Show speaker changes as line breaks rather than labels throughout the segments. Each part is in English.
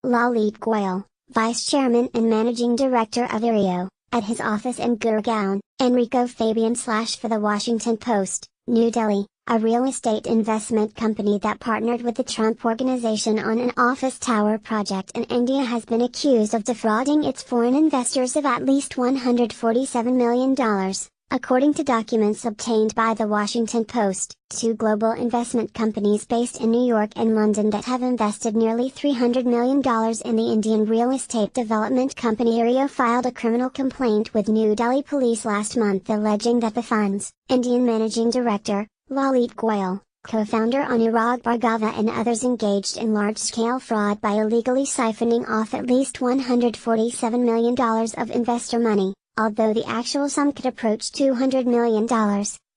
Lalit Goyal, Vice Chairman and Managing Director of Aereo, at his office in Gurgaon, Enrico Fabian for the Washington Post, New Delhi, a real estate investment company that partnered with the Trump Organization on an office tower project in India has been accused of defrauding its foreign investors of at least $147 million. According to documents obtained by the Washington Post, two global investment companies based in New York and London that have invested nearly $300 million in the Indian real estate development company Aereo filed a criminal complaint with New Delhi police last month alleging that the fund's Indian managing director, Lalit Goyal, co-founder Anurag Bhargava and others engaged in large-scale fraud by illegally siphoning off at least $147 million of investor money. Although the actual sum could approach $200 million,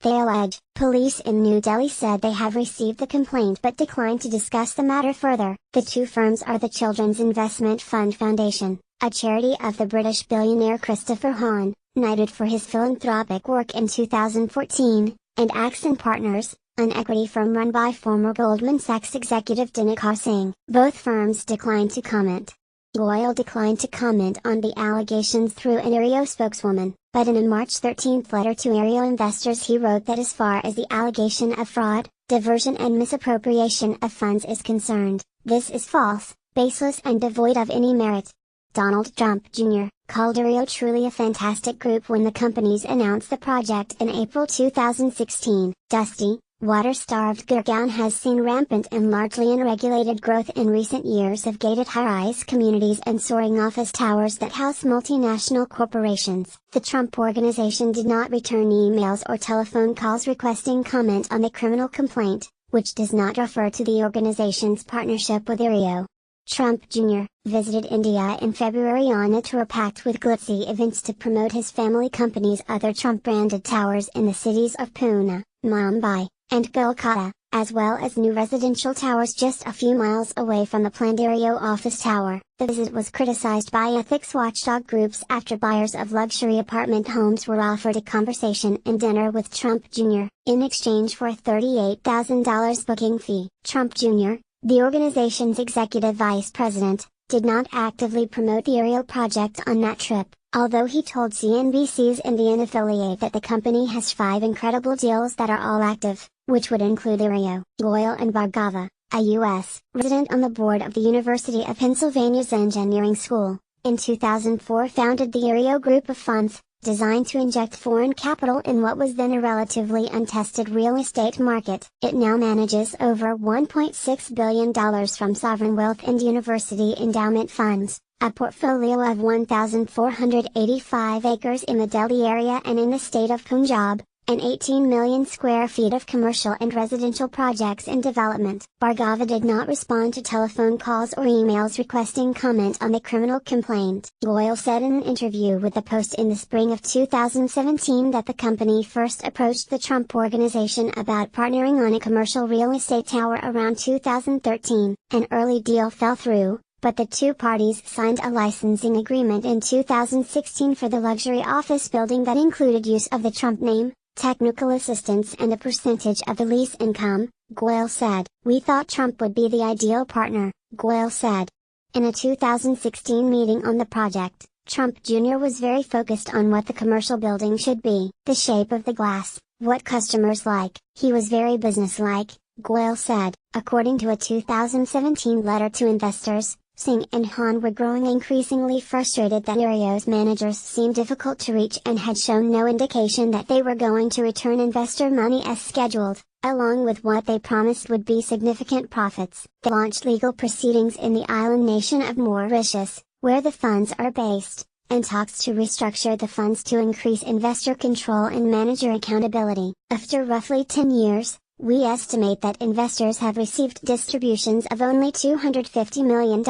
they allege. Police in New Delhi said they have received the complaint but declined to discuss the matter further. The two firms are the Children's Investment Fund Foundation, a charity of the British billionaire Christopher Hahn, knighted for his philanthropic work in 2014, and Axon Partners, an equity firm run by former Goldman Sachs executive Dinakar Singh. Both firms declined to comment. Goyal declined to comment on the allegations through an Aereo spokeswoman, but in a March 13 letter to Aereo investors he wrote that as far as the allegation of fraud, diversion and misappropriation of funds is concerned, this is false, baseless and devoid of any merit. Donald Trump Jr. called Aereo truly a fantastic group when the companies announced the project in April 2016. Dusty, water-starved Gurgaon has seen rampant and largely unregulated growth in recent years of gated high-rise communities and soaring office towers that house multinational corporations. The Trump Organization did not return emails or telephone calls requesting comment on the criminal complaint, which does not refer to the organization's partnership with Aereo. Trump Jr. visited India in February on a tour packed with glitzy events to promote his family company's other Trump-branded towers in the cities of Pune, Mumbai, and Kolkata, as well as new residential towers just a few miles away from the planned Aereo office tower. The visit was criticized by ethics watchdog groups after buyers of luxury apartment homes were offered a conversation and dinner with Trump Jr., in exchange for a $38,000 booking fee. Trump Jr., the organization's executive vice president, did not actively promote the Aereo project on that trip, although he told CNBC's Indian affiliate that the company has 5 incredible deals that are all active, which would include Aereo. Goyal and Bhargava, a U.S. resident on the board of the University of Pennsylvania's Engineering School, in 2004 founded the Aereo group of funds, designed to inject foreign capital in what was then a relatively untested real estate market. It now manages over $1.6 billion from sovereign wealth and university endowment funds, a portfolio of 1,485 acres in the Delhi area and in the state of Punjab, and 18 million square feet of commercial and residential projects in development. Bhargava did not respond to telephone calls or emails requesting comment on the criminal complaint. Goyal said in an interview with the Post in the spring of 2017 that the company first approached the Trump Organization about partnering on a commercial real estate tower around 2013. An early deal fell through, but the two parties signed a licensing agreement in 2016 for the luxury office building that included use of the Trump name, technical assistance and a percentage of the lease income, Goyal said. We thought Trump would be the ideal partner, Goyal said. In a 2016 meeting on the project, Trump Jr. was very focused on what the commercial building should be, the shape of the glass, what customers like. He was very businesslike, Goyal said. According to a 2017 letter to investors, Singh and Hahn were growing increasingly frustrated that Aereo's managers seemed difficult to reach and had shown no indication that they were going to return investor money as scheduled, along with what they promised would be significant profits. They launched legal proceedings in the island nation of Mauritius, where the funds are based, and talks to restructure the funds to increase investor control and manager accountability. After roughly 10 years, we estimate that investors have received distributions of only $250 million,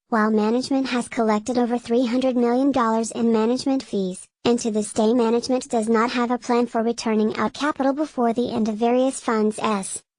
while management has collected over $300 million in management fees, and to this day management does not have a plan for returning out capital before the end of various funds.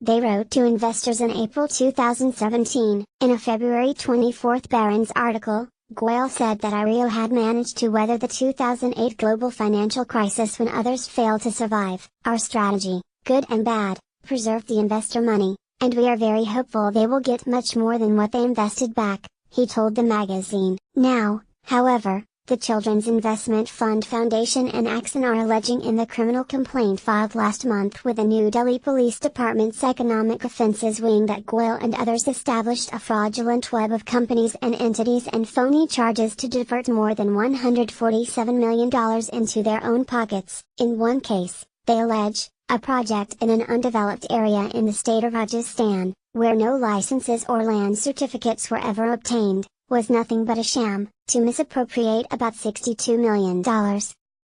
They wrote to investors in April 2017. In a February 24 Barron's article, Goyal said that Aereo had managed to weather the 2008 global financial crisis when others failed to survive. Our strategy, good and bad, preserved the investor money, and we are very hopeful they will get much more than what they invested back, he told the magazine. Now, however, the Children's Investment Fund Foundation and Axon are alleging in the criminal complaint filed last month with the New Delhi Police Department's Economic Offences Wing that Goyal and others established a fraudulent web of companies and entities and phony charges to divert more than $147 million into their own pockets. In one case, they allege, a project in an undeveloped area in the state of Rajasthan, where no licenses or land certificates were ever obtained, was nothing but a sham, to misappropriate about $62 million.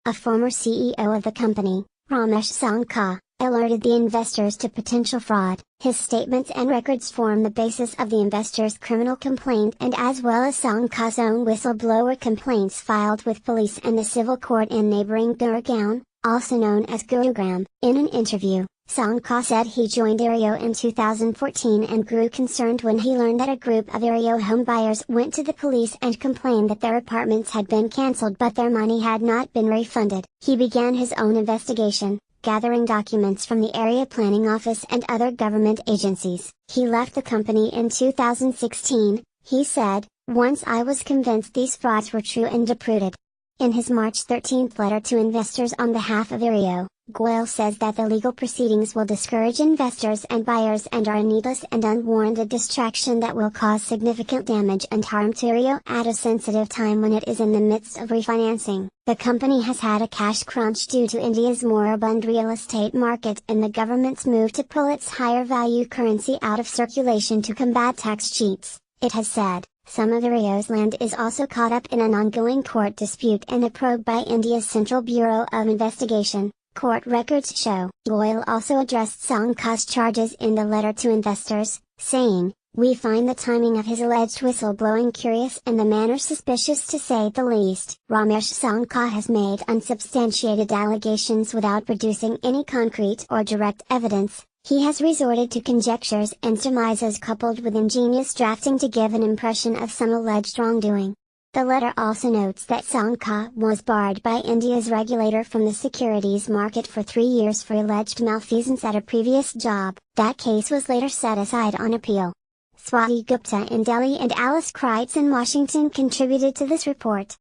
A former CEO of the company, Ramesh Sankha, alerted the investors to potential fraud. His statements and records form the basis of the investors' criminal complaint and as well as Sankha's own whistleblower complaints filed with police and the civil court in neighboring Gurgaon, also known as Gurugram. In an interview, Sankha said he joined Aereo in 2014 and grew concerned when he learned that a group of Aereo home buyers went to the police and complained that their apartments had been cancelled but their money had not been refunded. He began his own investigation, gathering documents from the Area Planning Office and other government agencies. He left the company in 2016, he said, once I was convinced these frauds were true and uprooted. In his March 13 letter to investors on behalf of Aereo, Goyal says that the legal proceedings will discourage investors and buyers and are a needless and unwarranted distraction that will cause significant damage and harm to Aereo at a sensitive time when it is in the midst of refinancing. The company has had a cash crunch due to India's moribund real estate market and the government's move to pull its higher value currency out of circulation to combat tax cheats, it has said. Some of Aereo's land is also caught up in an ongoing court dispute and a probe by India's Central Bureau of Investigation, court records show. Goyal also addressed Sankha's charges in the letter to investors, saying, "We find the timing of his alleged whistleblowing curious and the manner suspicious to say the least." Ramesh Sankha has made unsubstantiated allegations without producing any concrete or direct evidence. He has resorted to conjectures and surmises coupled with ingenious drafting to give an impression of some alleged wrongdoing. The letter also notes that Sankha was barred by India's regulator from the securities market for 3 years for alleged malfeasance at a previous job. That case was later set aside on appeal. Swati Gupta in Delhi and Alice Kreitz in Washington contributed to this report.